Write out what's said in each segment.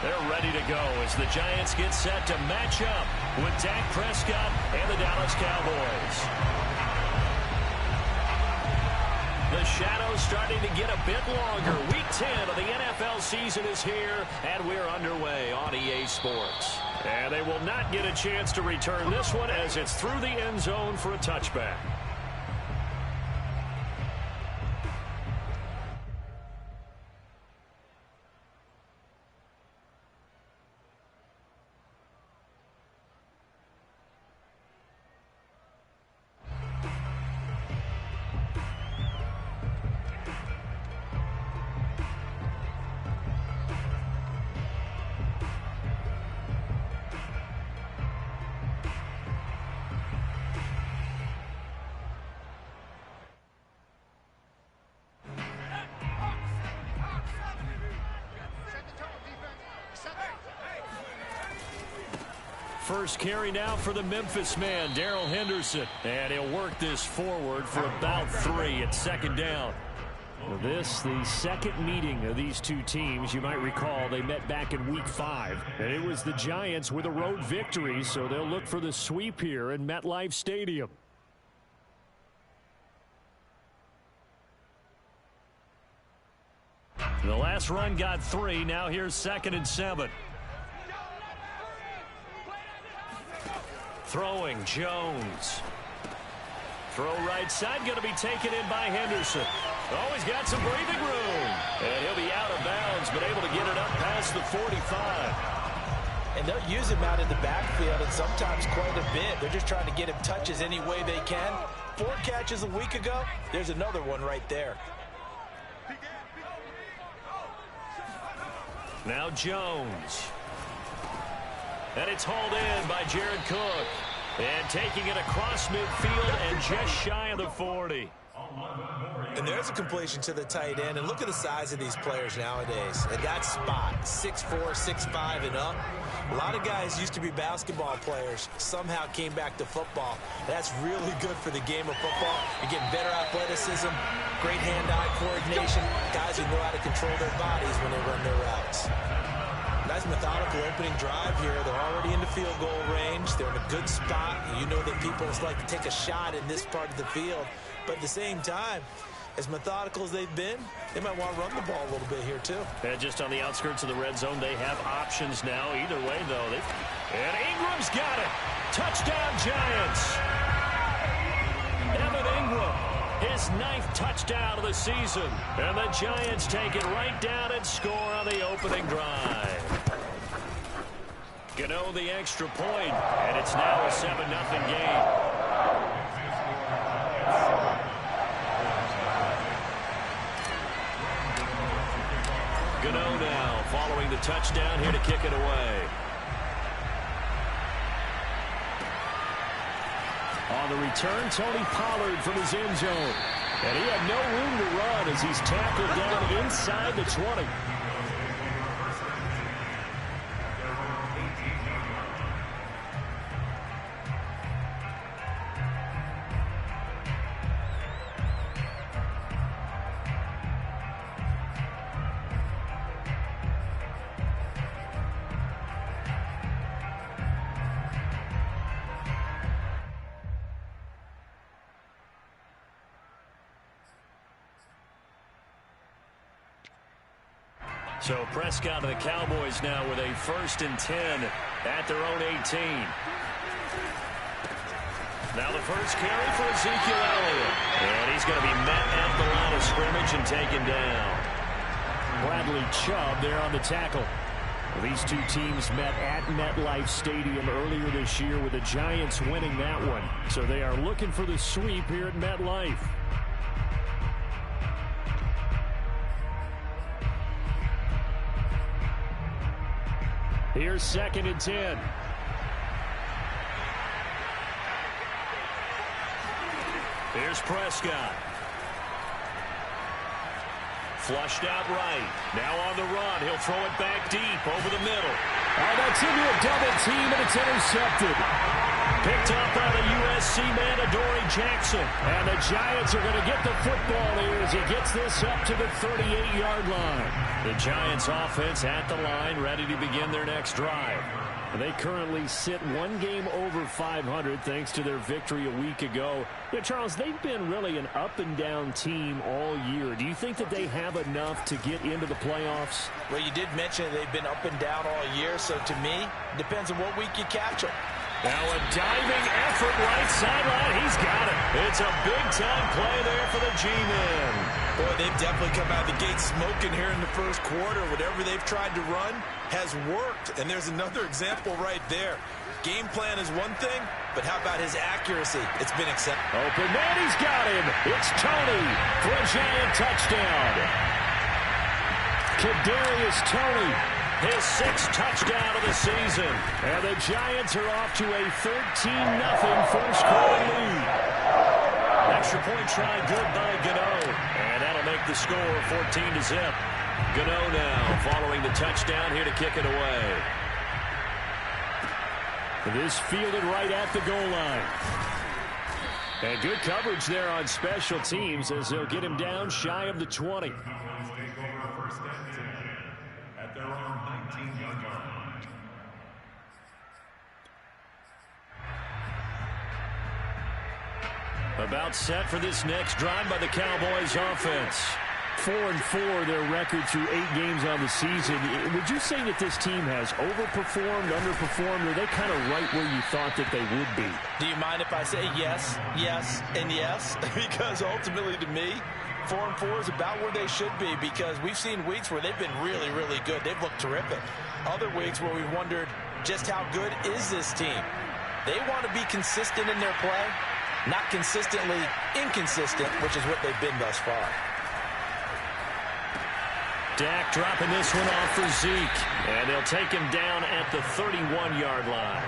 They're ready to go as the Giants get set to match up with Dak Prescott and the Dallas Cowboys. The shadow's starting to get a bit longer. Week 10 of the NFL season is here, and we're underway on EA Sports. And they will not get a chance to return this one as it's through the end zone for a touchback. First carry now for the Memphis man, Darrell Henderson. And he'll work this forward for about 3 at second down. This, the second meeting of these two teams. You might recall they met back in Week 5. And it was the Giants with a road victory, so they'll look for the sweep here in MetLife Stadium. The last run got 3. Now here's 2nd and 7. Throwing, Jones. Throw right side, going to be taken in by Henderson. Oh, he's got some breathing room. And he'll be out of bounds, but able to get it up past the 45. And they'll use him out in the backfield, and sometimes quite a bit. They're just trying to get him touches any way they can. 4 catches a week ago. There's another one right there. Now Jones. And it's hauled in by Jared Cook. And taking it across midfield and just shy of the 40. And there's a completion to the tight end. And look at the size of these players nowadays. At that spot, 6'4", 6'5", and up. A lot of guys used to be basketball players, somehow came back to football. That's really good for the game of football. You're getting better athleticism, great hand-eye coordination, guys who know how to control their bodies when they run their routes. Nice methodical opening drive here. They're already in the field goal range. They're in a good spot. You know that people like to take a shot in this part of the field. But at the same time, as methodical as they've been, they might want to run the ball a little bit here too. And just on the outskirts of the red zone, they have options now. Either way, though. And Ingram's got it. Touchdown, Giants. Evan Ingram, his 9th touchdown of the season. And the Giants take it right down and score on the opening drive. Gano the extra point, and it's now a 7-0 game. Gano now following the touchdown here to kick it away. On the return, Tony Pollard from his end zone. And he had no room to run as he's tackled down inside the 20. So Prescott and the Cowboys now with a 1st and 10 at their own 18. Now the first carry for Ezekiel Elliott. And he's going to be met at the line of scrimmage and taken down. Bradley Chubb there on the tackle. These two teams met at MetLife Stadium earlier this year with the Giants winning that one. So they are looking for the sweep here at MetLife. Here's 2nd and 10. Here's Prescott. Flushed out right. Now on the run. He'll throw it back deep over the middle. Oh, that's into a double team, and it's intercepted. Picked up by the USC man, Adoree Jackson. And the Giants are going to get the football here as he gets this up to the 38-yard line. The Giants offense at the line, ready to begin their next drive. They currently sit one game over 500 thanks to their victory a week ago. Yeah, Charles, they've been really an up-and-down team all year. Do you think that they have enough to get into the playoffs? Well, you did mention they've been up and down all year, so to me, it depends on what week you catch them. Now a diving effort right sideline. He's got it. It's a big-time play there for the G-men. Boy, they've definitely come out of the gate smoking here in the first quarter. Whatever they've tried to run has worked. And there's another example right there. Game plan is one thing, but how about his accuracy? It's been accepted. Open man, he's got him. It's Tony for a Giant touchdown. Kadarius Toney, his 6th touchdown of the season. And the Giants are off to a 13-0 first quarter lead. Extra point try good by Gano. And that'll make the score 14-0. Gano now following the touchdown here to kick it away. This fielded right at the goal line. And good coverage there on special teams as they'll get him down shy of the 20. About set for this next drive by the Cowboys offense. 4-4 their record through 8 games on the season. Would you say that this team has overperformed, underperformed, or are they kind of right where you thought that they would be? Do you mind if I say yes, yes, and yes? Because ultimately to me, 4-4 is about where they should be because we've seen weeks where they've been really, really good. They've looked terrific. Other weeks where we've wondered just how good is this team? They want to be consistent in their play, not consistently inconsistent, which is what they've been thus far. Dak dropping this one off for Zeke. And they'll take him down at the 31-yard line.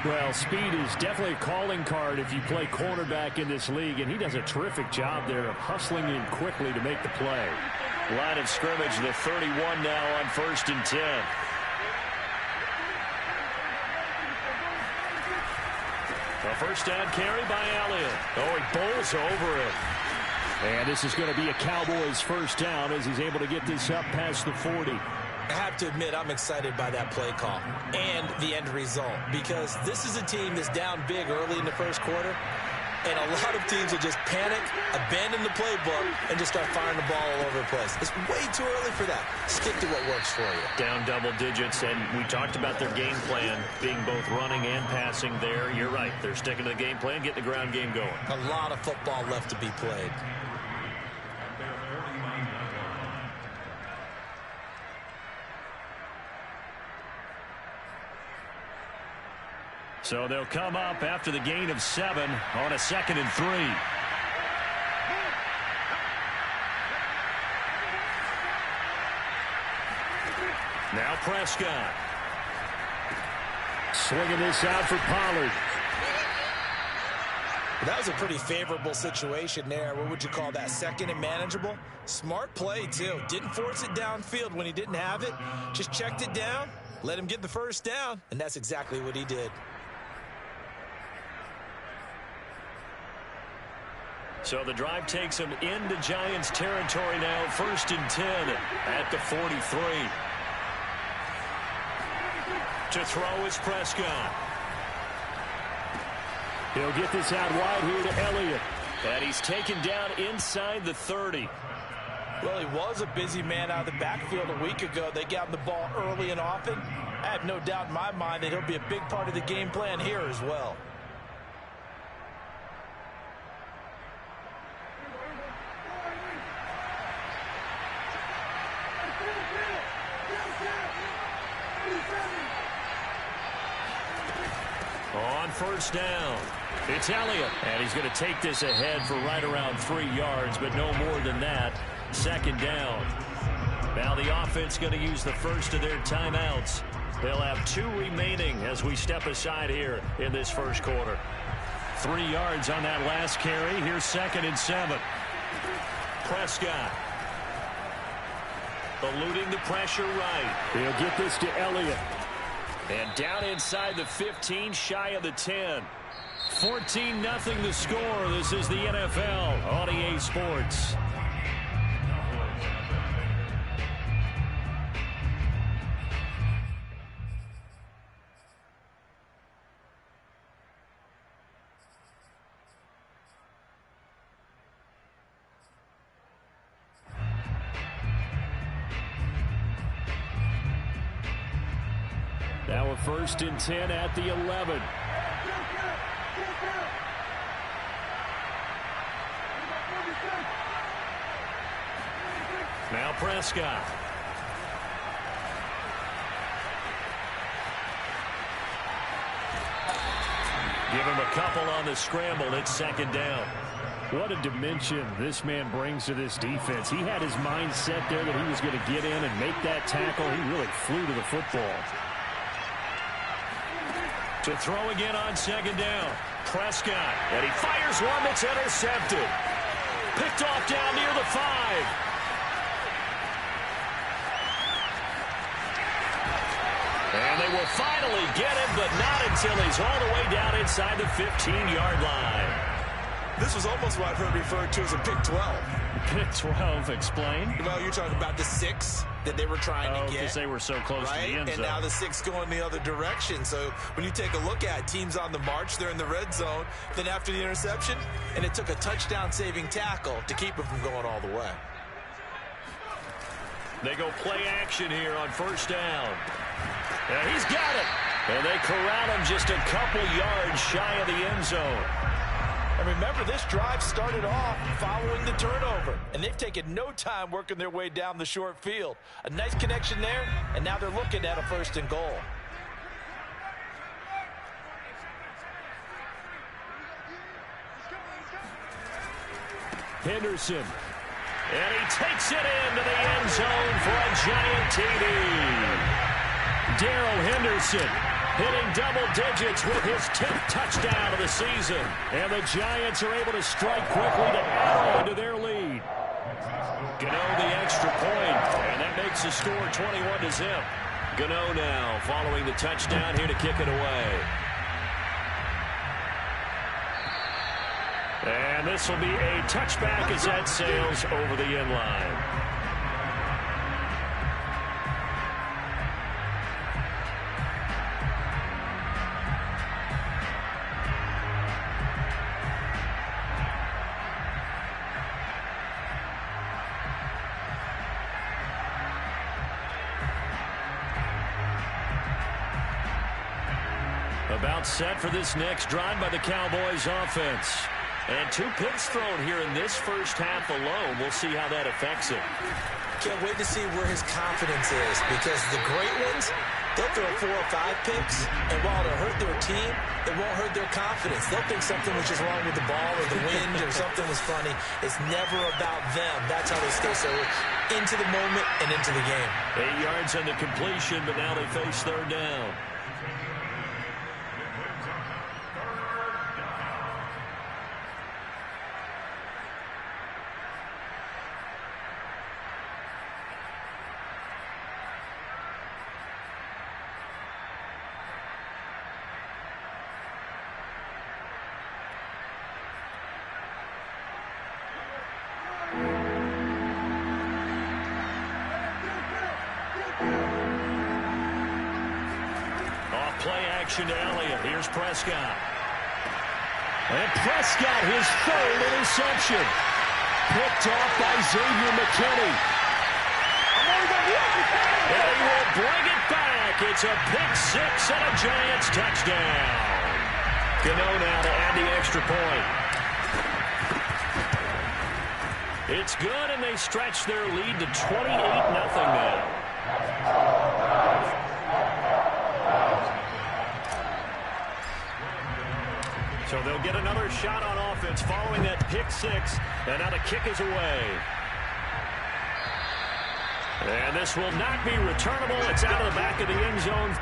Well, speed is definitely a calling card if you play cornerback in this league, and he does a terrific job there of hustling in quickly to make the play. Line of scrimmage, the 31 now on 1st and 10. A first down carry by Elliott. Oh, he bowls over it. And this is going to be a Cowboys first down as he's able to get this up past the 40. I have to admit, I'm excited by that play call and the end result because this is a team that's down big early in the first quarter, and a lot of teams will just panic, abandon the playbook, and just start firing the ball all over the place. It's way too early for that. Stick to what works for you. Down double digits, and we talked about their game plan being both running and passing there. You're right. They're sticking to the game plan, getting the ground game going. A lot of football left to be played. So they'll come up after the gain of 7 on a 2nd and 3. Now Prescott. Swinging this out for Pollard. That was a pretty favorable situation there. What would you call that? 2nd and manageable? Smart play, too. Didn't force it downfield when he didn't have it. Just checked it down, let him get the first down, and that's exactly what he did. So the drive takes him into Giants territory now. 1st and 10 at the 43. To throw is Prescott. He'll get this out wide here to Elliott. And he's taken down inside the 30. Well, he was a busy man out of the backfield a week ago. They got him the ball early and often. I have no doubt in my mind that he'll be a big part of the game plan here as well. On first down, it's Elliott. And he's going to take this ahead for right around 3 yards, but no more than that. 2nd down. Now the offense going to use the first of their timeouts. They'll have 2 remaining as we step aside here in this first quarter. 3 yards on that last carry. Here's 2nd and 7. Prescott. Eluding the pressure right. He'll get this to Elliott. And down inside the 15, shy of the 10. 14-0 the score. This is the NFL on EA Sports. Now a 1st and 10 at the 11. Now Prescott. Give him a couple on the scramble. It's 2nd down. What a dimension this man brings to this defense. He had his mind set there that he was going to get in and make that tackle. He really flew to the football. To throw again on 2nd down. Prescott. And he fires one that's intercepted. Picked off down near the 5. And they will finally get him, but not until he's all the way down inside the 15-yard line. This was almost what I've heard referred to as a pick 12. Pick 12, explain. Well, you're talking about the 6 that they were trying to get. Because they were so close to the end zone. And now the 6 going the other direction. So when you take a look at teams on the march, they're in the red zone. Then after the interception, and it took a touchdown-saving tackle to keep it from going all the way. They go play action here on 1st down. And he's got it. And they corral him just a couple yards shy of the end zone. And remember, this drive started off following the turnover. And they've taken no time working their way down the short field. A nice connection there, and now they're looking at a 1st and goal. Henderson. And he takes it into the end zone for a giant TD. Darrell Henderson hitting double digits with his 10th touchdown of the season. And the Giants are able to strike quickly to add on to their lead. Gano the extra point, and that makes the score 21-0. Gano now following the touchdown here to kick it away. And this will be a touchback as that sails over the end line. About set for this next drive by the Cowboys offense. And 2 picks thrown here in this first half alone. We'll see how that affects him. Can't wait to see where his confidence is, because the great ones, they'll throw 4 or 5 picks, and while it'll hurt their team, it won't hurt their confidence. They'll think something was just wrong with the ball or the wind or something was funny. It's never about them. That's how they stay so into the moment and into the game. 8 yards on the completion, but now they face 3rd down. Play action to Elliott. Here's Prescott. And Prescott, his 3rd interception. Picked off by Xavier McKinney. And he will bring it back. It's a pick 6 and a Giants touchdown. Gano now to add the extra point. It's good, and they stretch their lead to 28-0 now. So they'll get another shot on offense following that pick 6. And now the kick is away. And this will not be returnable. It's out of the back of the end zone.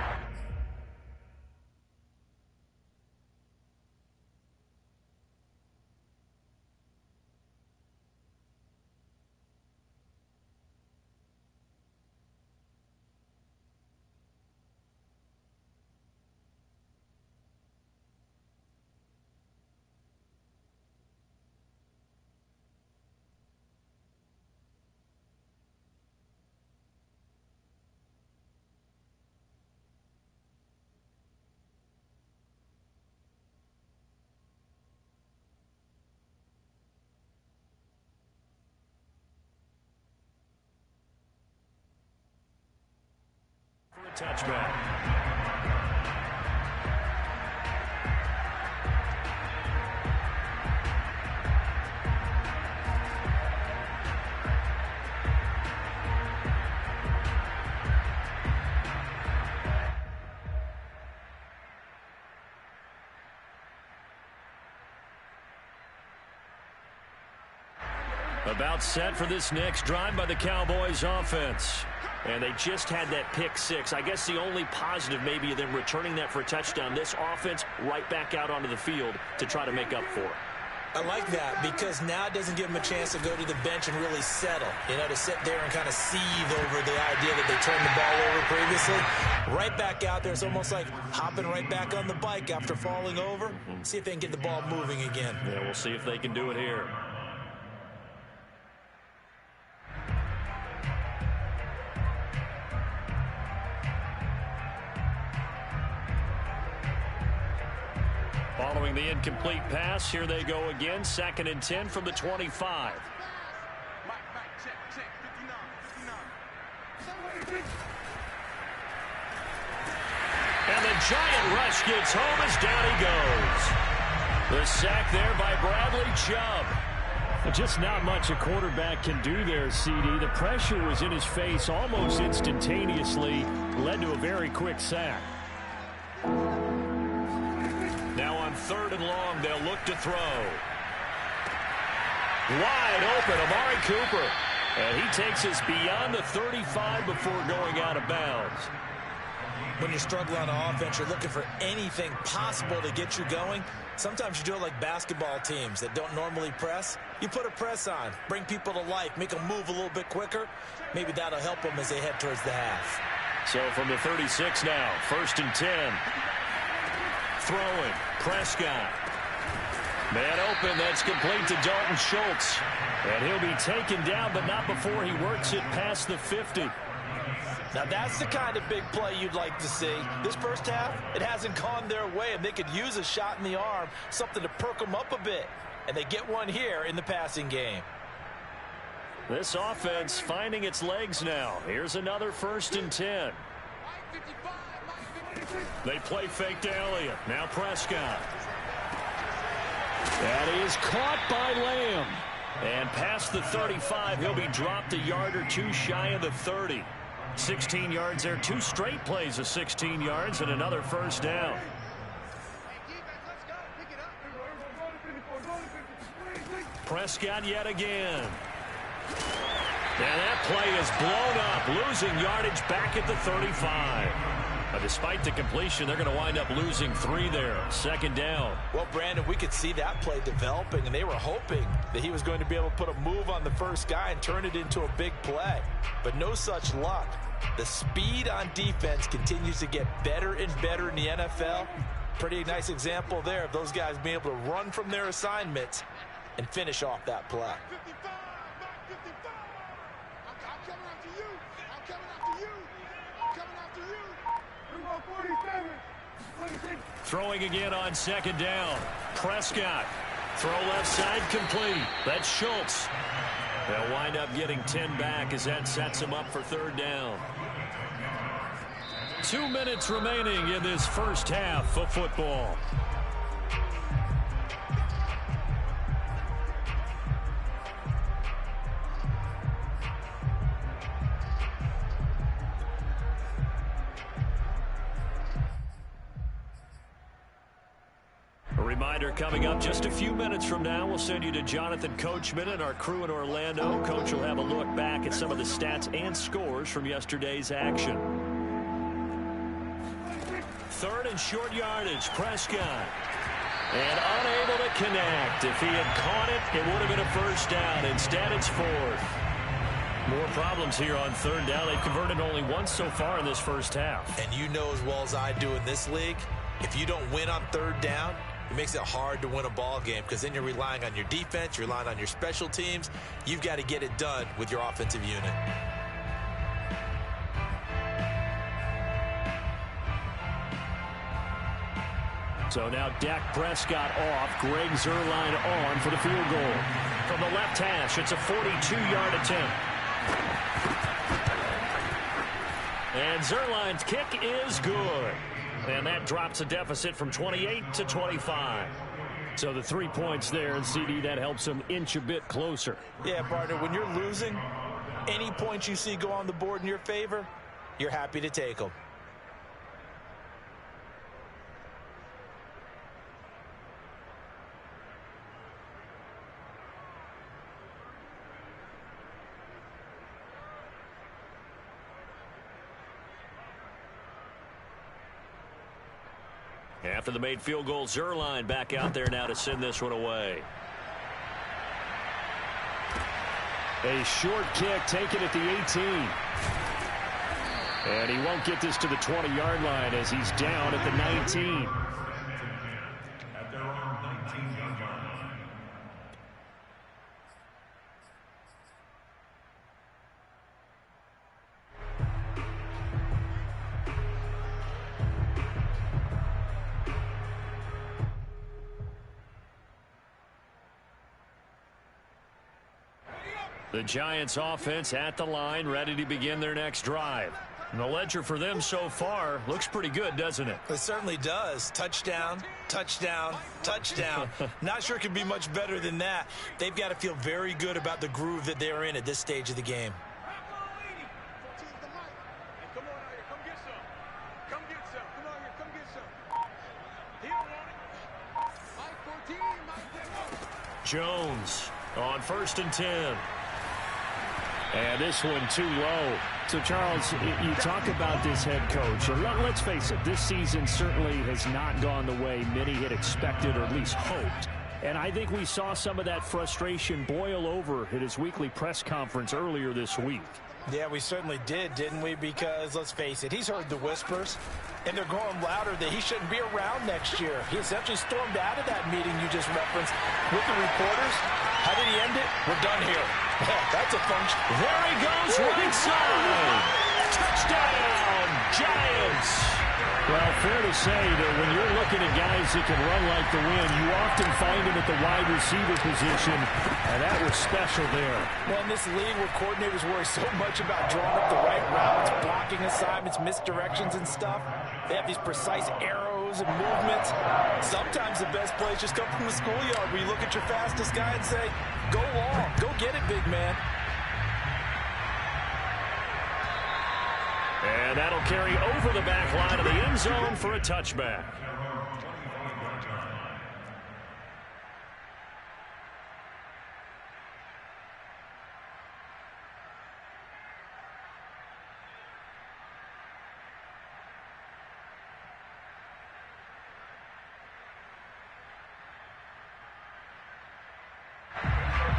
touchback. About set for this next drive by the Cowboys offense. And they just had that pick six. I guess the only positive maybe of them returning that for a touchdown. This offense right back out onto the field to try to make up for it. I like that because now it doesn't give them a chance to go to the bench and really settle. You know, to sit there and kind of seethe over the idea that they turned the ball over previously. Right back out there. It's almost like hopping right back on the bike after falling over. See if they can get the ball moving again. Yeah, we'll see if they can do it here. Following the incomplete pass, here they go again. 2nd and 10 from the 25. And the giant rush gets home as down he goes. The sack there by Bradley Chubb. Just not much a quarterback can do there, CD. The pressure was in his face almost instantaneously. Led to a very quick sack. Now on 3rd and long, they'll look to throw. Wide open, Amari Cooper. And he takes us beyond the 35 before going out of bounds. When you're struggling on offense, you're looking for anything possible to get you going. Sometimes you do it like basketball teams that don't normally press. You put a press on, bring people to life, make them move a little bit quicker. Maybe that'll help them as they head towards the half. So from the 36 now, 1st and 10. Throwing, Prescott. Man open, that's complete to Dalton Schultz. And he'll be taken down, but not before he works it past the 50. Now that's the kind of big play you'd like to see. This first half, it hasn't gone their way, and they could use a shot in the arm, something to perk them up a bit. And they get one here in the passing game. This offense finding its legs now. Here's another 1st and 10. They play fake to Elliott. Now Prescott. That is caught by Lamb. And past the 35, he'll be dropped a yard or two shy of the 30. 16 yards there. 2 straight plays of 16 yards and another 1st down. Prescott yet again. And that play is blown up, losing yardage back at the 35. Despite the completion, they're going to wind up losing 3 there. 2nd down. Well, Brandon, we could see that play developing, and they were hoping that he was going to be able to put a move on the first guy and turn it into a big play. But no such luck. The speed on defense continues to get better and better in the NFL. Pretty nice example there of those guys being able to run from their assignments and finish off that play. Throwing again on 2nd down. Prescott. Throw left side complete. That's Schultz. They'll wind up getting 10 back as that sets him up for 3rd down. 2 minutes remaining in this first half of football. A reminder coming up just a few minutes from now, we'll send you to Jonathan Coachman and our crew in Orlando. Coach will have a look back at some of the stats and scores from yesterday's action. 3rd and short yardage, Prescott. And unable to connect. If he had caught it, it would have been a 1st down. Instead, it's 4th. More problems here on 3rd down. They've converted only once so far in this first half. And you know as well as I do in this league, if you don't win on 3rd down, it makes it hard to win a ball game because then you're relying on your defense, you're relying on your special teams. You've got to get it done with your offensive unit. So now Dak Prescott off, Greg Zuerlein on for the field goal. From the left hash, it's a 42-yard attempt. And Zerline's kick is good. And that drops the deficit from 28 to 25. So the 3 points there, and CD, that helps them inch a bit closer. Yeah, partner, when you're losing, any points you see go on the board in your favor, you're happy to take them. After the made field goal, Zerline back out there now to send this one away. A short kick taken at the 18. And he won't get this to the 20-yard line as he's down at the 19. At their own 19-yard line. The Giants offense at the line, ready to begin their next drive. And the ledger for them so far looks pretty good, doesn't it? It certainly does. Touchdown, touchdown, touchdown. Not sure it can be much better than that. They've got to feel very good about the groove that they're in at this stage of the game. Jones on 1st and 10. And this one too low. So, Charles, you talk about this head coach. And let's face it, this season certainly has not gone the way many had expected or at least hoped. And I think we saw some of that frustration boil over at his weekly press conference earlier this week. Yeah, we certainly did, didn't we? Because, let's face it, he's heard the whispers, and they're growing louder that he shouldn't be around next year. He essentially stormed out of that meeting you just referenced with the reporters. How did he end it? We're done here. That's a function. There he goes, right side. Touchdown, Giants. Well, fair to say that when you're looking at guys that can run like the wind, you often find them at the wide receiver position, and that was special there. Well, in this league where coordinators worry so much about drawing up the right routes, blocking assignments, misdirections and stuff, they have these precise arrows and movements. Sometimes the best plays just come from the schoolyard where you look at your fastest guy and say, go long, go get it, big man. And that'll carry over the back line of the end zone for a touchback.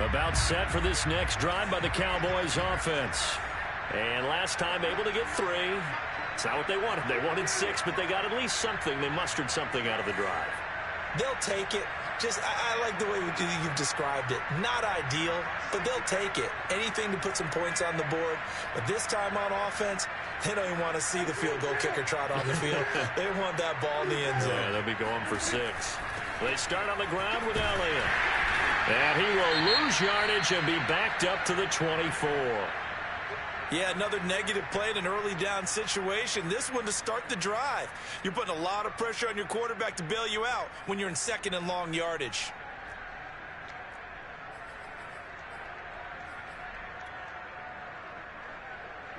About set for this next drive by the Cowboys offense. And last time able to get 3. It's not what they wanted. They wanted 6, but they got at least something. They mustered something out of the drive. They'll take it. I like the way you've described it. Not ideal, but they'll take it. Anything to put some points on the board. But this time on offense, they don't even want to see the field goal kicker trot on the field. They want that ball in the end zone. Yeah, they'll be going for 6. They start on the ground with Elliott. And he will lose yardage and be backed up to the 24. Yeah, another negative play in an early down situation. This one to start the drive. You're putting a lot of pressure on your quarterback to bail you out when you're in 2nd and long yardage.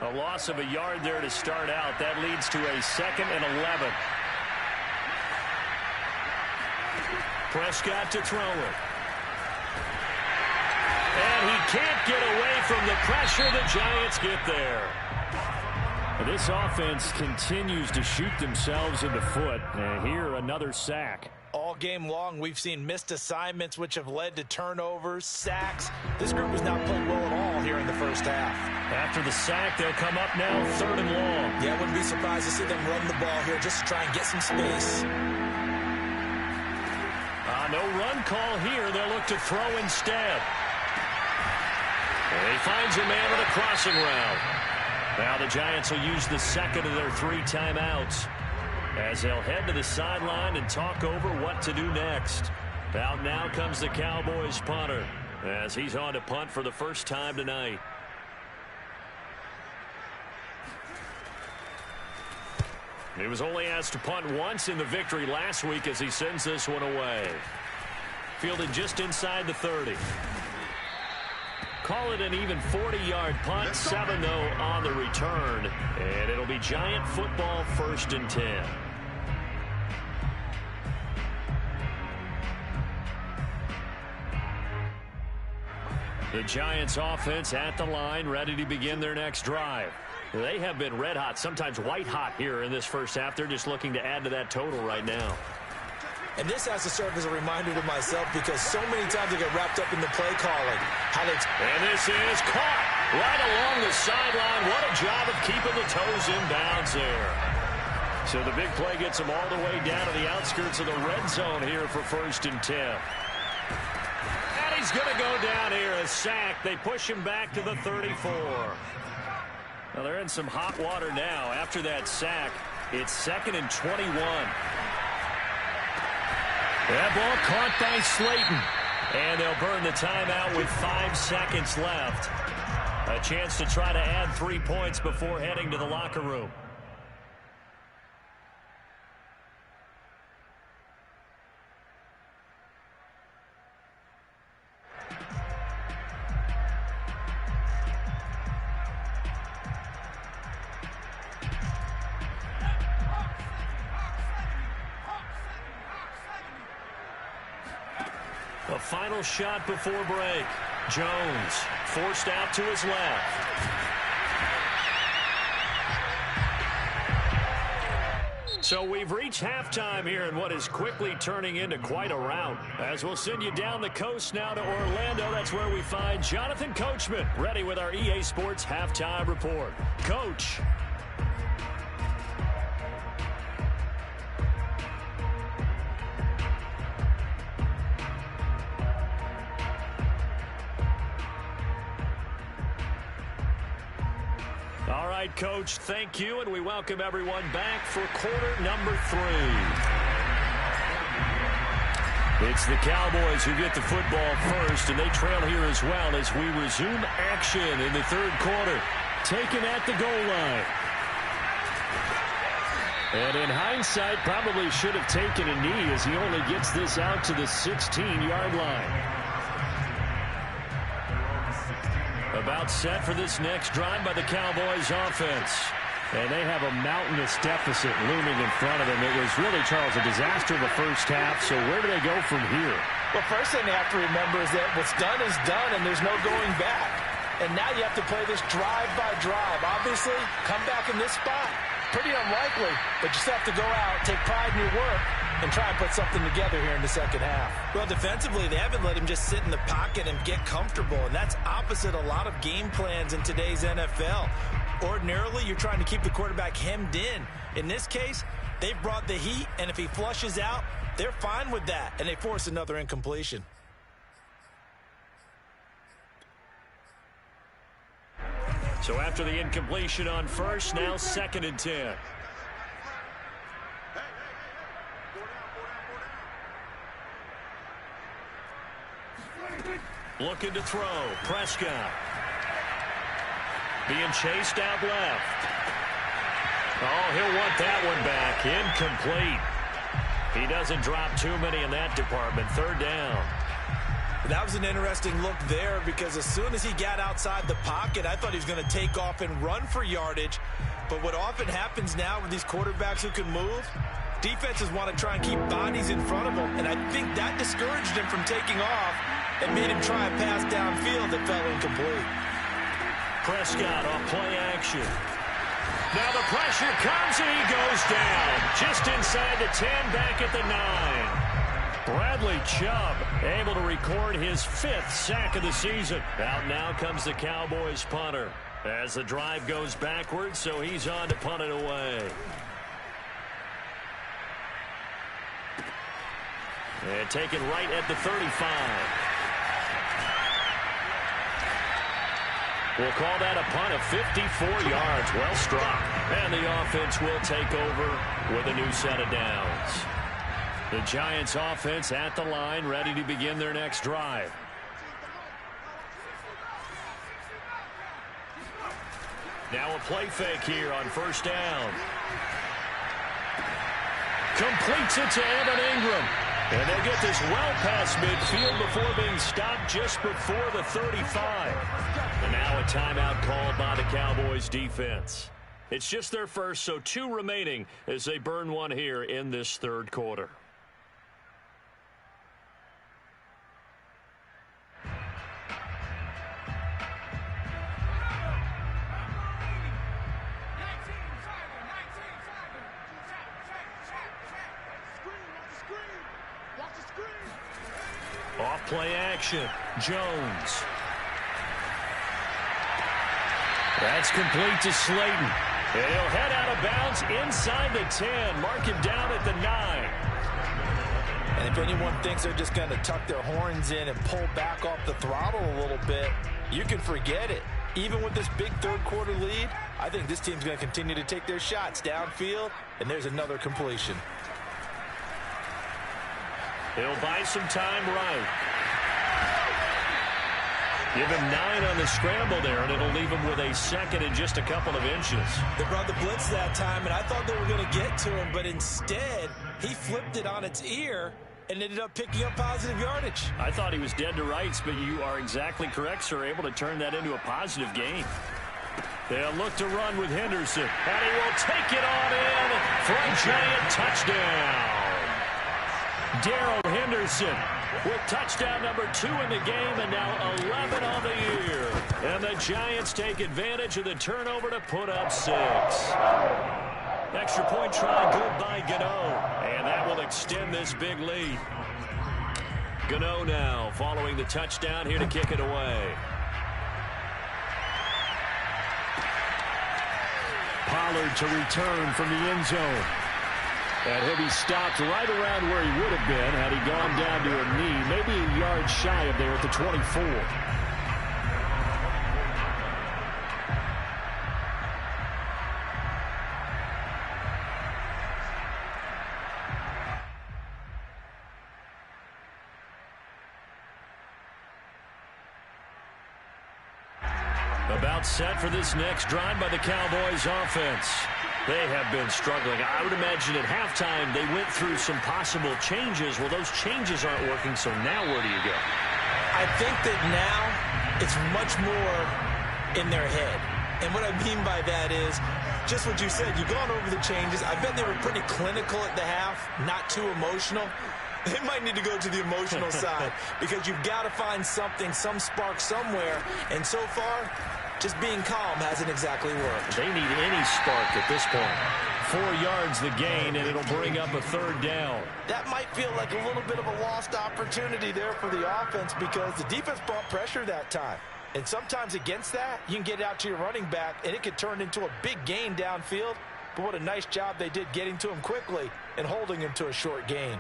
A loss of a yard there to start out. That leads to a 2nd and 11. Prescott to throw it. And he can't get away from the pressure. The Giants get there. This offense continues to shoot themselves in the foot. And here, another sack. All game long, we've seen missed assignments, which have led to turnovers, sacks. This group has not played well at all here in the first half. After the sack, they'll come up now 3rd and long. Yeah, I wouldn't be surprised to see them run the ball here just to try and get some space. No run call here. They'll look to throw instead. And he finds a man with a crossing route. Now the Giants will use the 2nd of their 3 timeouts as they'll head to the sideline and talk over what to do next. Out now comes the Cowboys punter as he's on to punt for the first time tonight. He was only asked to punt once in the victory last week as he sends this one away. Fielded just inside the 30. Call it an even 40-yard punt, 7 though on the return, and it'll be Giant football 1st and 10. The Giants offense at the line, ready to begin their next drive. They have been red hot, sometimes white hot here in this first half. They're just looking to add to that total right now. And this has to serve as a reminder to myself because so many times I get wrapped up in the play calling. And this is caught right along the sideline. What a job of keeping the toes in bounds there. So the big play gets them all the way down to the outskirts of the red zone here for 1st and 10. And he's going to go down here, a sack. They push him back to the 34. Well, they're in some hot water now. After that sack, it's 2nd and 21. That ball caught by Slayton. And they'll burn the timeout with 5 seconds left. A chance to try to add 3 points before heading to the locker room. A final shot before break. Jones forced out to his left. So we've reached halftime here in what is quickly turning into quite a rout. As we'll send you down the coast now to Orlando, that's where we find Jonathan Coachman, ready with our EA Sports Halftime Report. Coach. All right, Coach, thank you, and we welcome everyone back for quarter number 3. It's the Cowboys who get the football first, and they trail here as well as we resume action in the 3rd quarter. Taken at the goal line. And in hindsight, probably should have taken a knee as he only gets this out to the 16-yard line. About set for this next drive by the Cowboys offense. And they have a mountainous deficit looming in front of them. It was really, Charles, a disaster the first half. So where do they go from here? Well, first thing they have to remember is that what's done is done and there's no going back. And now you have to play this drive by drive. Obviously, come back in this spot. Pretty unlikely, but you still have to go out, take pride in your work, and try and put something together here in the second half. Well, defensively, they haven't let him just sit in the pocket and get comfortable, and that's opposite a lot of game plans in today's NFL. Ordinarily, you're trying to keep the quarterback hemmed in. In this case, they've brought the heat, and if he flushes out, they're fine with that, and they force another incompletion. So after the incompletion on first, now 2nd and 10. Looking to throw. Prescott. Being chased out left. Oh, he'll want that one back. Incomplete. He doesn't drop too many in that department. 3rd down. That was an interesting look there because as soon as he got outside the pocket, I thought he was going to take off and run for yardage. But what often happens now with these quarterbacks who can move, defenses want to try and keep bodies in front of them. And I think that discouraged him from taking off and made him try a pass downfield that fell incomplete. Prescott on play action. Now the pressure comes and he goes down. Just inside the 10, back at the 9. Bradley Chubb able to record his 5th sack of the season. Out now comes the Cowboys punter as the drive goes backwards, so he's on to punt it away. And taken right at the 35. We'll call that a punt of 54 yards. Well struck. And the offense will take over with a new set of downs. The Giants offense at the line, ready to begin their next drive. Now a play fake here on 1st down. Completes it to Evan Ingram. And they'll get this well past midfield before being stopped just before the 35. And now a timeout called by the Cowboys defense. It's just their first, so 2 remaining as they burn one here in this third quarter. Off play action. Jones. That's complete to Slayton. And he'll head out of bounds inside the 10. Mark him down at the 9. And if anyone thinks they're just going to tuck their horns in and pull back off the throttle a little bit, you can forget it. Even with this big third quarter lead, I think this team's going to continue to take their shots downfield, and there's another completion. He'll buy some time right. Give him 9 on the scramble there, and it'll leave him with a second and just a couple of inches. They brought the blitz that time, and I thought they were going to get to him, but instead, he flipped it on its ear and ended up picking up positive yardage. I thought he was dead to rights, but you are exactly correct, sir, able to turn that into a positive gain. They'll look to run with Henderson, and he will take it on in for a giant touchdown. Darrell Henderson with touchdown number 2 in the game, and now 11 on the year. And the Giants take advantage of the turnover to put up 6. Extra point try good by Gano, and that will extend this big lead. Gano now following the touchdown here to kick it away. Pollard to return from the end zone. And he'll be stopped right around where he would have been had he gone down to a knee, maybe a yard shy of there at the 24. About set for this next drive by the Cowboys offense. They have been struggling. I would imagine at halftime they went through some possible changes. Well, those changes aren't working, so now where do you go? I think that now it's much more in their head. And what I mean by that is just what you said. You've gone over the changes. I bet they were pretty clinical at the half, not too emotional. They might need to go to the emotional side because you've got to find something, some spark somewhere. And so far, just being calm hasn't exactly worked. They need any spark at this point. 4 yards the gain, and it'll bring up a third down. That might feel like a little bit of a lost opportunity there for the offense because the defense brought pressure that time. And sometimes against that, you can get out to your running back, and it could turn into a big gain downfield. But what a nice job they did getting to him quickly and holding him to a short gain.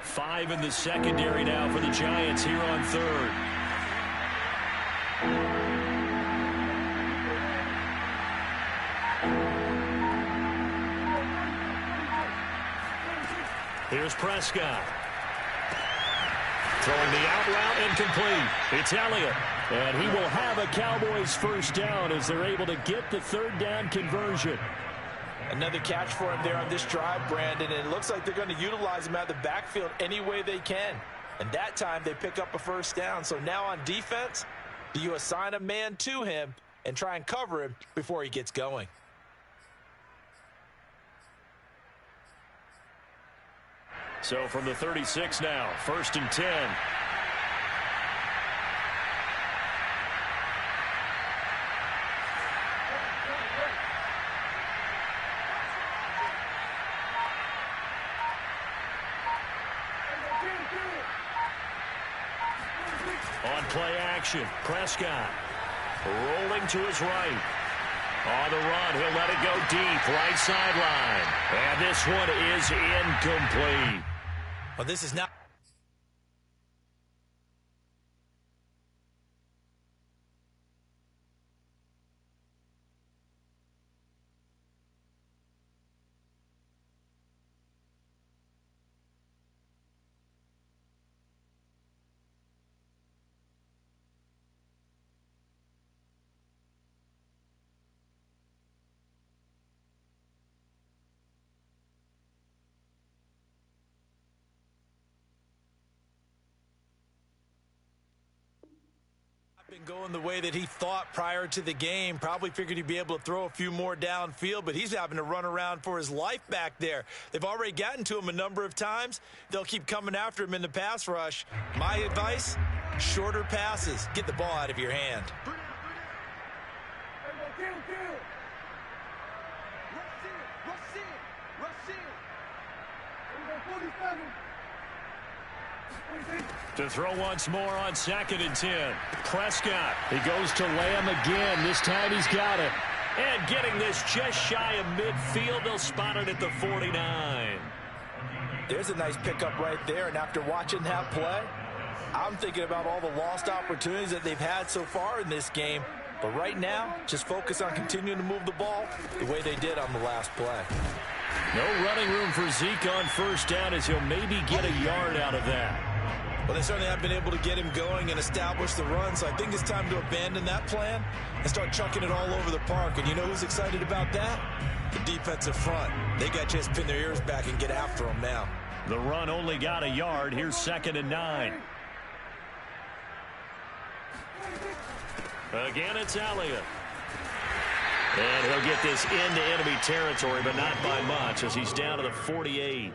5 in the secondary now for the Giants here on third. Here's Prescott. Throwing the out route incomplete. It's Elliott. And he will have a Cowboys first down as they're able to get the third down conversion. Another catch for him there on this drive, Brandon, and it looks like they're going to utilize him out of the backfield any way they can. And that time they pick up a first down. So now on defense, do you assign a man to him and try and cover him before he gets going? So from the 36 now, 1st and 10. On play action, Prescott rolling to his right. On the run, he'll let it go deep, right sideline. And this one is incomplete. Well, this is not... Been going the way that he thought prior to the game. Probably figured he'd be able to throw a few more downfield, but he's having to run around for his life back there. They've already gotten to him a number of times. They'll keep coming after him in the pass rush. My advice, shorter passes. Get the ball out of your hand. To throw once more on 2nd and 10. Prescott. He goes to Lamb again. This time he's got it. And getting this just shy of midfield. They'll spot it at the 49. There's a nice pickup right there. And after watching that play, I'm thinking about all the lost opportunities that they've had so far in this game. But right now, just focus on continuing to move the ball the way they did on the last play. No running room for Zeke on 1st down as he'll maybe get a yard out of that. Well, they certainly have been able to get him going and establish the run, so I think it's time to abandon that plan and start chucking it all over the park. And you know who's excited about that? The defensive front. They got a chance to pin their ears back and get after him now. The run only got a yard. Here's 2nd and 9. Again, it's Elliott. And he'll get this into enemy territory, but not by much as he's down to the 48.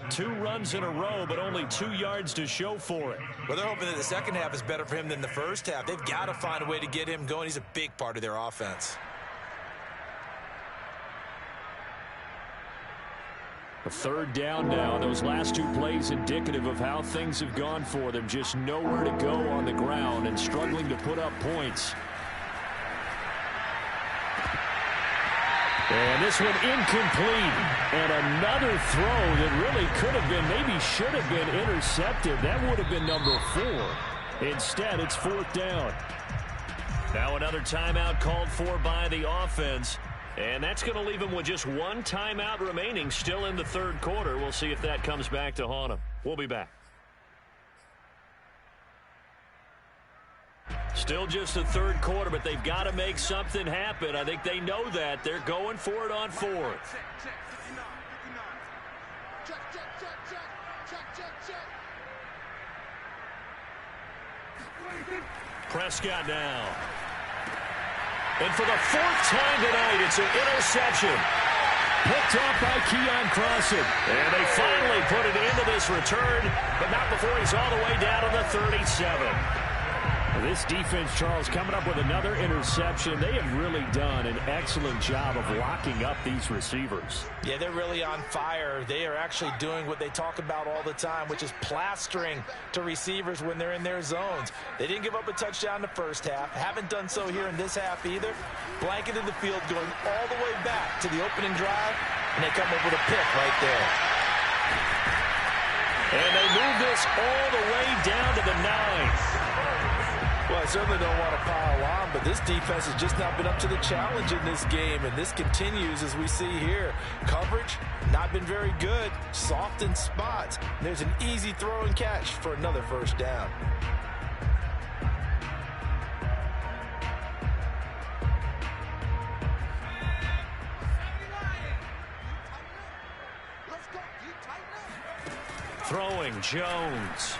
2 runs in a row, but only 2 yards to show for it. Well, they're hoping that the second half is better for him than the first half. They've got to find a way to get him going. He's a big part of their offense. A 3rd down now. Those last 2 plays indicative of how things have gone for them. Just nowhere to go on the ground and struggling to put up points. And this one incomplete. And another throw that really could have been, maybe should have been intercepted. That would have been number 4. Instead, it's 4th down. Now another timeout called for by the offense. And that's going to leave him with just 1 timeout remaining still in the 3rd quarter. We'll see if that comes back to haunt him. We'll be back. Still just the 3rd quarter, but they've got to make something happen. I think they know that. They're going for it on 4th. Prescott now. And for the 4th time tonight, it's an interception. Picked off by Keon Crossan. And they finally put it into this return, but not before he's all the way down to the 37. This defense, Charles, coming up with another interception. They have really done an excellent job of locking up these receivers. Yeah, they're really on fire. They are actually doing what they talk about all the time, which is plastering to receivers when they're in their zones. They didn't give up a touchdown in the first half. Haven't done so here in this half either. Blanketed the field going all the way back to the opening drive, and they come up with a pick right there. And they move this all the way down to the 9. Well, I certainly don't want to pile on, but this defense has just not been up to the challenge in this game, and this continues as we see here. Coverage, not been very good, soft in spots. And there's an easy throw and catch for another 1st down. Throwing Jones.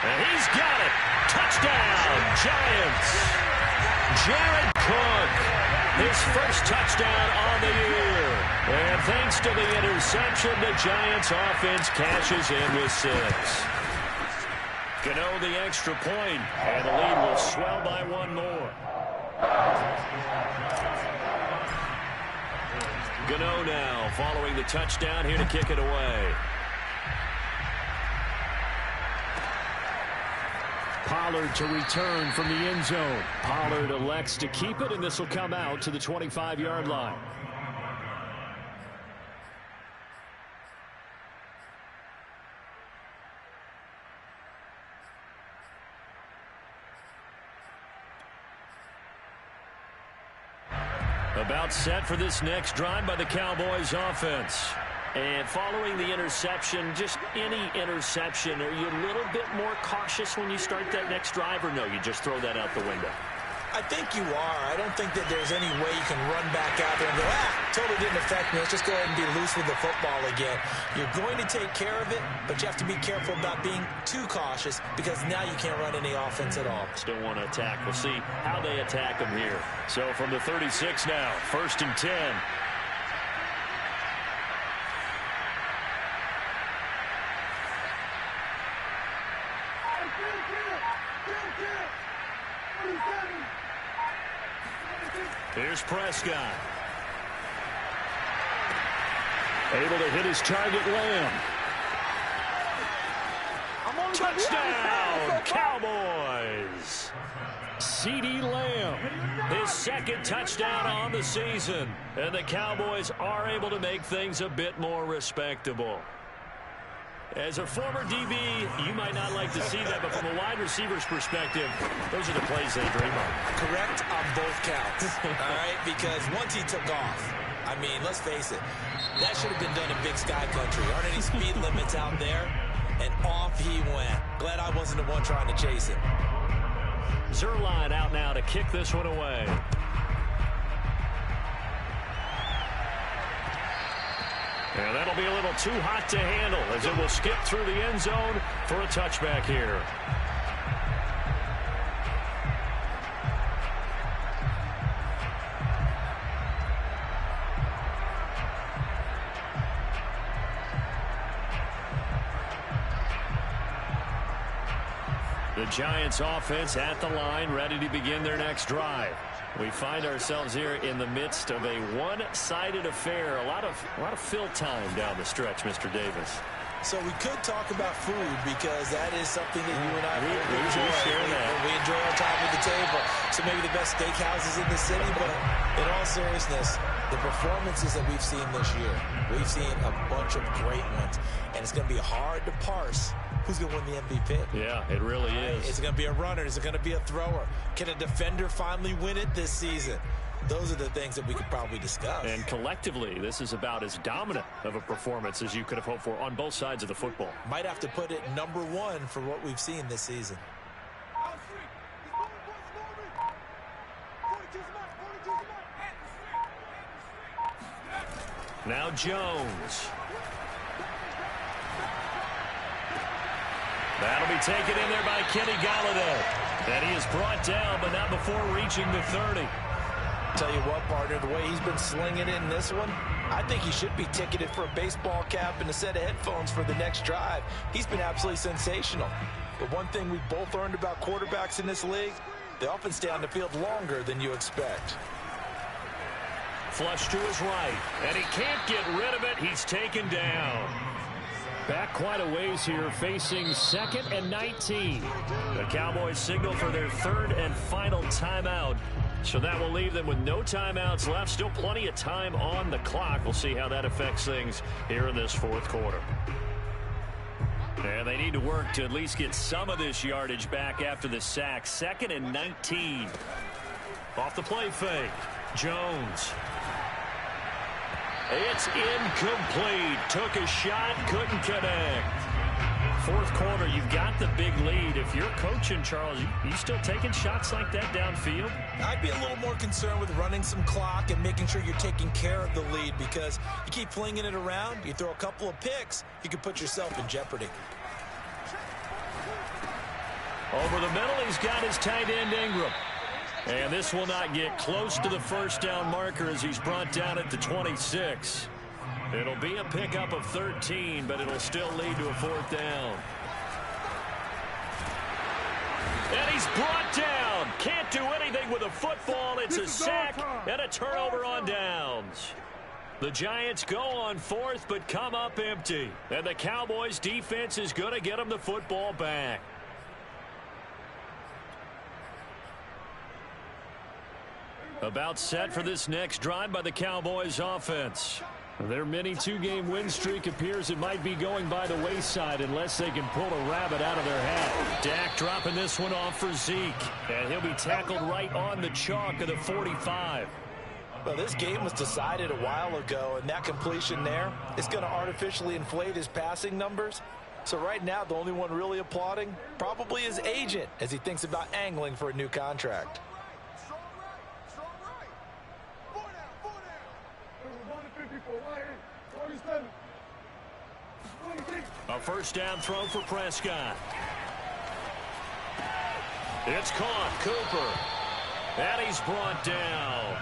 And he's got it. Touchdown, Giants. Jared Cook, his first touchdown on the year. And thanks to the interception, the Giants offense cashes in with 6. Gano the extra point, and the lead will swell by 1 more. Gano now following the touchdown here to kick it away. Pollard to return from the end zone. Pollard elects to keep it, and this will come out to the 25-yard line. About set for this next drive by the Cowboys offense. And following the interception, just any interception, are you a little bit more cautious when you start that next drive, or no, you just throw that out the window? I think you are. I don't think that there's any way you can run back out there and go, totally didn't affect me. Let's just go ahead and be loose with the football again. You're going to take care of it, but you have to be careful about being too cautious because now you can't run any offense at all. Still want to attack. We'll see how they attack them here. So from the 36 now, 1st and 10. Here's Prescott. Able to hit his target, Lamb. Touchdown, Cowboys. CeeDee Lamb, his 2nd touchdown on the season. And the Cowboys are able to make things a bit more respectable. As a former DB, you might not like to see that, but from a wide receiver's perspective, those are the plays they dream of. Correct on both counts, all right? Because once he took off, I mean, let's face it, that should have been done in Big Sky Country. Aren't any speed limits out there? And off he went. Glad I wasn't the one trying to chase him. Zerline out now to kick this one away. And that'll be a little too hot to handle as it will skip through the end zone for a touchback here. The Giants offense at the line, ready to begin their next drive. We find ourselves here in the midst of a one-sided affair. A lot of fill time down the stretch, Mr. Davis. So we could talk about food because that is something that you and I we enjoy. We enjoy our time at the table. So maybe the best steakhouses in the city, but in all seriousness, the performances that we've seen this year, we've seen a bunch of great ones, and it's going to be hard to parse who's going to win the MVP. Yeah, it really is. Is it going to be a runner? Is it going to be a thrower? Can a defender finally win it this season? Those are the things that we could probably discuss. And collectively, this is about as dominant of a performance as you could have hoped for on both sides of the football. Might have to put it #1 for what we've seen this season. Now Jones. That'll be taken in there by Kenny Golladay. And he is brought down, but not before reaching the 30. Tell you what, partner, the way he's been slinging it in this one, I think he should be ticketed for a baseball cap and a set of headphones for the next drive. He's been absolutely sensational. But one thing we both learned about quarterbacks in this league, they often stay on the field longer than you expect. Flush to his right, and he can't get rid of it. He's taken down. Back quite a ways here, facing 2nd and 19. The Cowboys signal for their 3rd and final timeout. So that will leave them with no timeouts left. Still plenty of time on the clock. We'll see how that affects things here in this 4th quarter. And they need to work to at least get some of this yardage back after the sack. 2nd and 19. Off the play fake. Jones. It's incomplete. Took a shot, couldn't connect. 4th quarter, you've got the big lead. If you're coaching, Charles, you still taking shots like that downfield? I'd be a little more concerned with running some clock and making sure you're taking care of the lead, because you keep flinging it around, you throw a couple of picks, you could put yourself in jeopardy. Over the middle, he's got his tight end Ingram. And this will not get close to the first down marker as he's brought down at the 26. It'll be a pickup of 13, but it'll still lead to a 4th down. And he's brought down. Can't do anything with a football. It's a sack and a turnover on downs. The Giants go on 4th, but come up empty. And the Cowboys defense is going to get them the football back. About set for this next drive by the Cowboys offense. Their mini 2-game win streak appears it might be going by the wayside unless they can pull a rabbit out of their hat. Dak dropping this one off for Zeke. And he'll be tackled right on the chalk of the 45. Well, this game was decided a while ago, and that completion there is going to artificially inflate his passing numbers. So right now, the only one really applauding probably his agent as he thinks about angling for a new contract. A first down throw for Prescott. It's caught. Cooper. And he's brought down.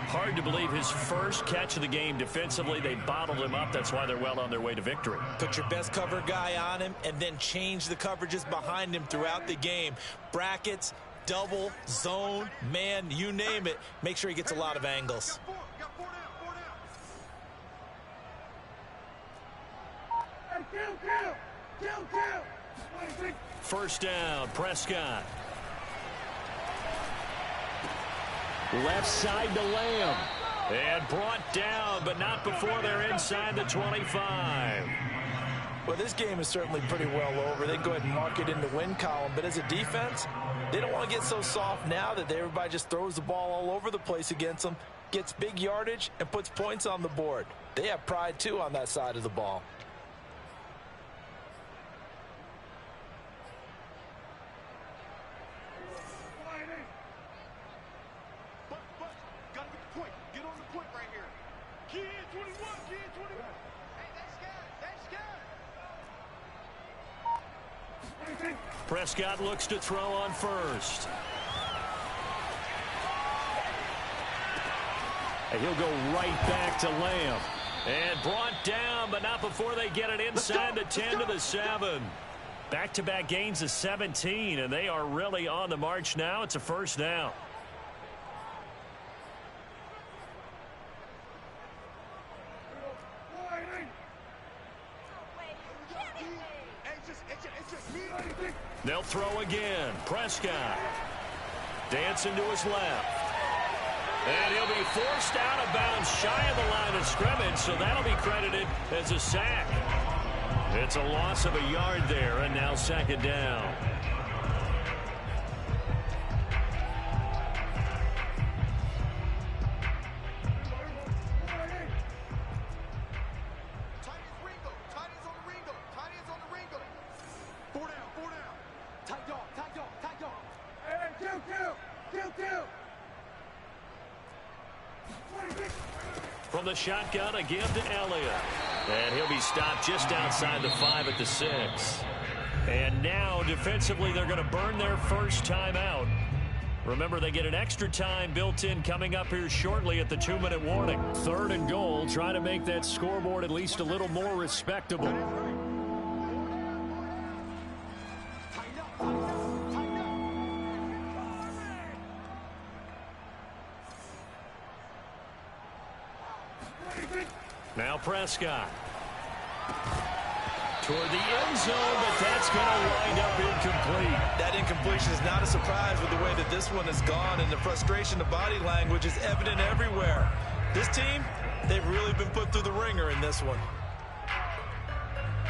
Hard to believe his first catch of the game defensively. They bottled him up. That's why they're well on their way to victory. Put your best cover guy on him and then change the coverages behind him throughout the game. Brackets, double, zone, man, you name it. Make sure he gets a lot of angles. First down, Prescott. Left side to Lamb. And brought down, but not before they're inside the 25. Well, this game is certainly pretty well over. They go ahead and mark it in the win column. But as a defense, they don't want to get so soft now that everybody just throws the ball all over the place against them, gets big yardage, and puts points on the board. They have pride, too, on that side of the ball. Prescott looks to throw on first. And he'll go right back to Lamb. And brought down, but not before they get it inside the 10 to the 7. Back-to-back gains of 17, and they are really on the march now. It's a first down. They'll throw again. Prescott dancing to his left. And he'll be forced out of bounds shy of the line of scrimmage, so that'll be credited as a sack. It's a loss of a yard there, and now second down. From the shotgun, a give to Elliott. And he'll be stopped just outside the 5 at the 6. And now, defensively, they're going to burn their first timeout. Remember, they get an extra time built in coming up here shortly at the 2-minute warning. 3rd and goal, try to make that scoreboard at least a little more respectable. Now Prescott. Toward the end zone, but that's going to wind up incomplete. That incompletion is not a surprise with the way that this one has gone, and the frustration of body language is evident everywhere. This team, they've really been put through the ringer in this one.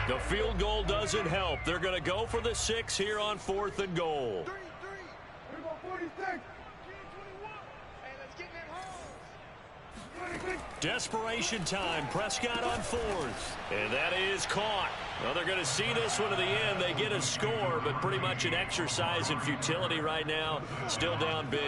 The field goal doesn't help. They're going to go for the 6 here on 4th and goal. Desperation time. Prescott on 4th. And that is caught. Well, they're going to see this one to the end. They get a score, but pretty much an exercise in futility right now. Still down big.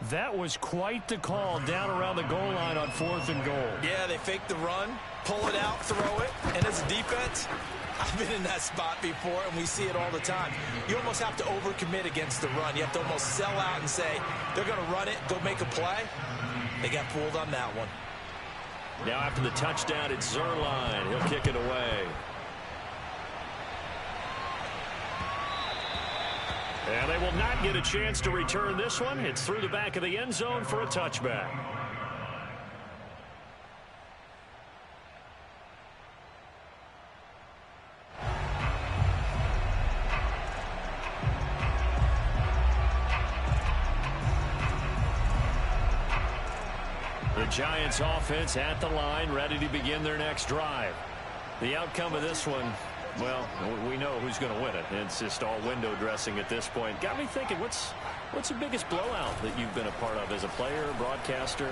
That was quite the call down around the goal line on 4th and goal. Yeah, they fake the run, pull it out, throw it. And as a defense, I've been in that spot before, and we see it all the time. You almost have to overcommit against the run. You have to almost sell out and say, they're going to run it, go make a play. They got fooled on that one. Now after the touchdown, it's Zerline. He'll kick it away. And they will not get a chance to return this one. It's through the back of the end zone for a touchback. The Giants offense at the line, ready to begin their next drive. The outcome of this one, well, we know who's going to win it. It's just all window dressing at this point. Got me thinking, what's the biggest blowout that you've been a part of as a player, broadcaster?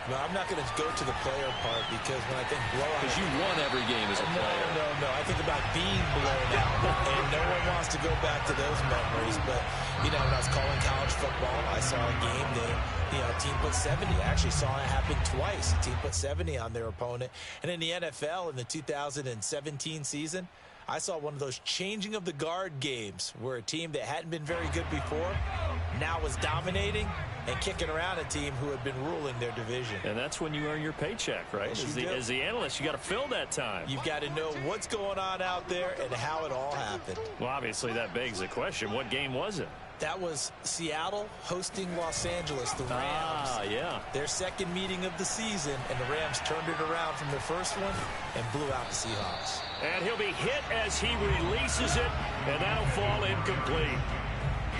No, I'm not going to go to the player part because when I think blowout... Because you won every game as a player. No. I think about being blown out, and no one wants to go back to those memories. But, you know, when I was calling college football, I saw a game that, a team put 70. I actually saw it happen twice. A team put 70 on their opponent. And in the NFL in the 2017 season, I saw one of those changing of the guard games where a team that hadn't been very good before now was dominating and kicking around a team who had been ruling their division. And that's when you earn your paycheck, right? Yes, As the analyst, you got to fill that time. You've got to know what's going on out there and how it all happened. Well, obviously, that begs the question, what game was it? That was Seattle hosting Los Angeles, the Rams. Ah, yeah. Their second meeting of the season, and the Rams turned it around from their first one and blew out the Seahawks. And he'll be hit as he releases it, and that'll fall incomplete.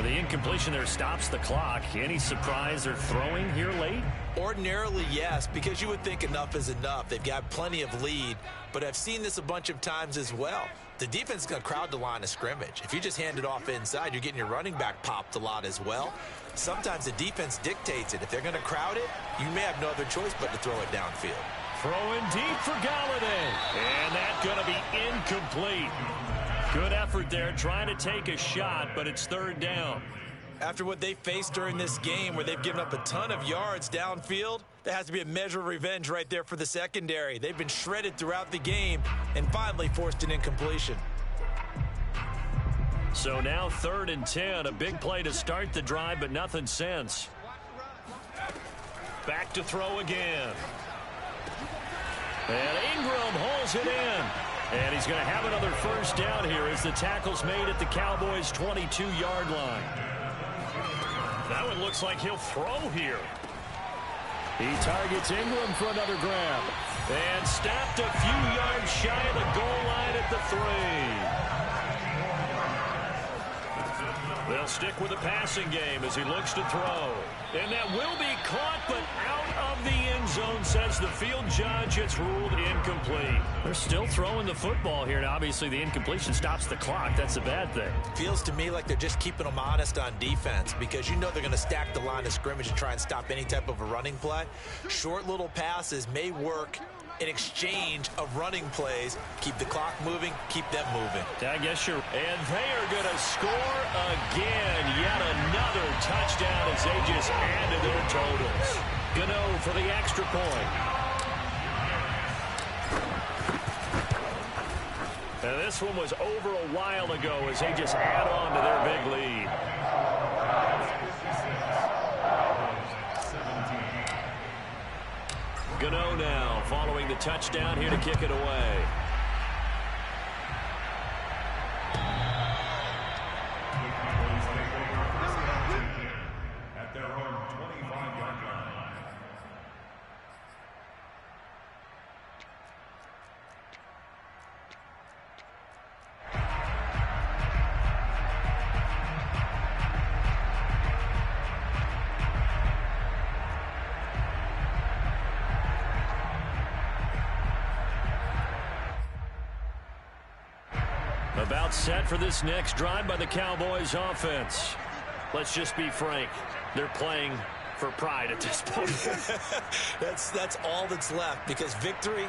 The incompletion there stops the clock. Any surprise they're throwing here late? Ordinarily, yes, because you would think enough is enough. They've got plenty of lead, but I've seen this a bunch of times as well. The defense is going to crowd the line of scrimmage. If you just hand it off inside, you're getting your running back popped a lot as well. Sometimes the defense dictates it. If they're going to crowd it, you may have no other choice but to throw it downfield. Throwing deep for Galladay. And that's going to be incomplete. Good effort there, trying to take a shot, but it's third down. After what they faced during this game where they've given up a ton of yards downfield, there has to be a measure of revenge right there for the secondary. They've been shredded throughout the game and finally forced an incompletion. So now 3rd and 10, a big play to start the drive, but nothing since. Back to throw again. And Ingram holds it in. And he's going to have another first down here as the tackle's made at the Cowboys' 22-yard line. That one looks like he'll throw here. He targets Ingram for another grab. And stopped a few yards shy of the goal line at the 3. They'll stick with the passing game as he looks to throw. And that will be caught, but out of the end zone, says the field judge. It's ruled incomplete. They're still throwing the football here, and obviously the incompletion stops the clock. That's a bad thing. Feels to me like they're just keeping them honest on defense because you know they're going to stack the line of scrimmage and try and stop any type of a running play. Short little passes may work in exchange of running plays. Keep the clock moving, keep them moving. I guess you're... And they are going to score again. Yet another touchdown as they just add to their totals. Gano for the extra point. And this one was over a while ago as they just add on to their big lead. Gano now following the touchdown here to kick it away. At their own 25-yard line. About set for this next drive by the Cowboys offense. Let's just be frank. They're playing for pride at this point. That's all that's left because victory,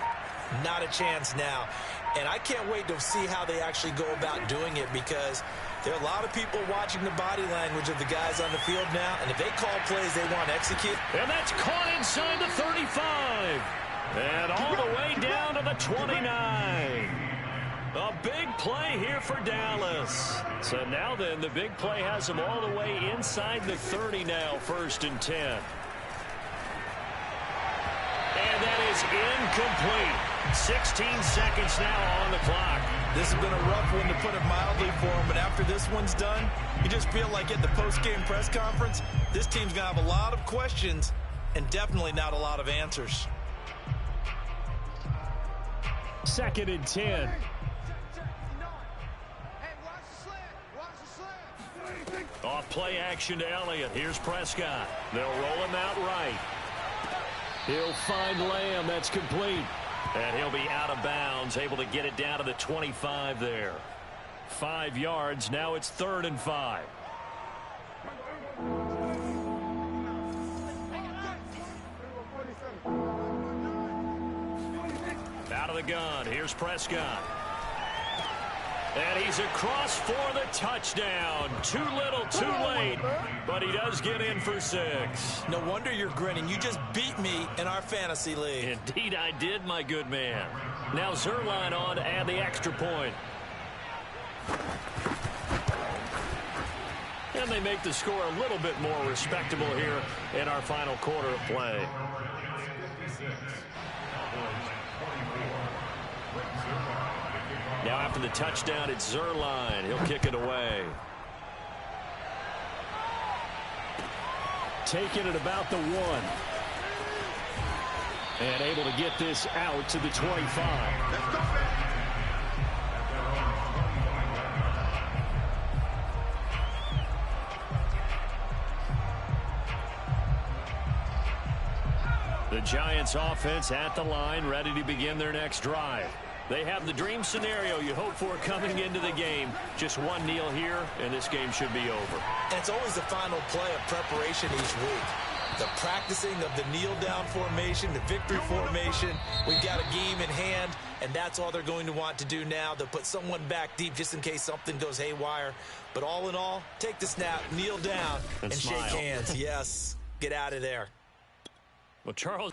not a chance now. And I can't wait to see how they actually go about doing it because there are a lot of people watching the body language of the guys on the field now. And if they call plays they want to execute. And that's caught inside the 35. And all the way down to the 29. A big play here for Dallas. So now then, the big play has them all the way inside the 30 now, 1st and 10. And that is incomplete. 16 seconds now on the clock. This has been a rough one to put it mildly for him, but after this one's done, you just feel like at the post-game press conference, this team's going to have a lot of questions and definitely not a lot of answers. 2nd and 10. Off play action to Elliott. Here's Prescott. They'll roll him out right. He'll find Lamb. That's complete. And he'll be out of bounds, able to get it down to the 25 there. 5 yards. Now it's 3rd and 5. Out of the gun. Here's Prescott. And he's across for the touchdown. Too little, too late, but he does get in for 6. No wonder you're grinning. You just beat me in our fantasy league. Indeed I did, my good man. Now Zerline on to add the extra point. And they make the score a little bit more respectable here in our final quarter of play. Now after the touchdown, it's Zerline. He'll kick it away. Taking it about the 1. And able to get this out to the 25. The Giants offense at the line, ready to begin their next drive. They have the dream scenario you hope for coming into the game. Just one kneel here, and this game should be over. And it's always the final play of preparation each week. The practicing of the kneel-down formation, the victory formation. We've got a game in hand, and that's all they're going to want to do now. They'll put someone back deep just in case something goes haywire. But all in all, take the snap, kneel down, and shake hands. Yes, get out of there. Well, Charles...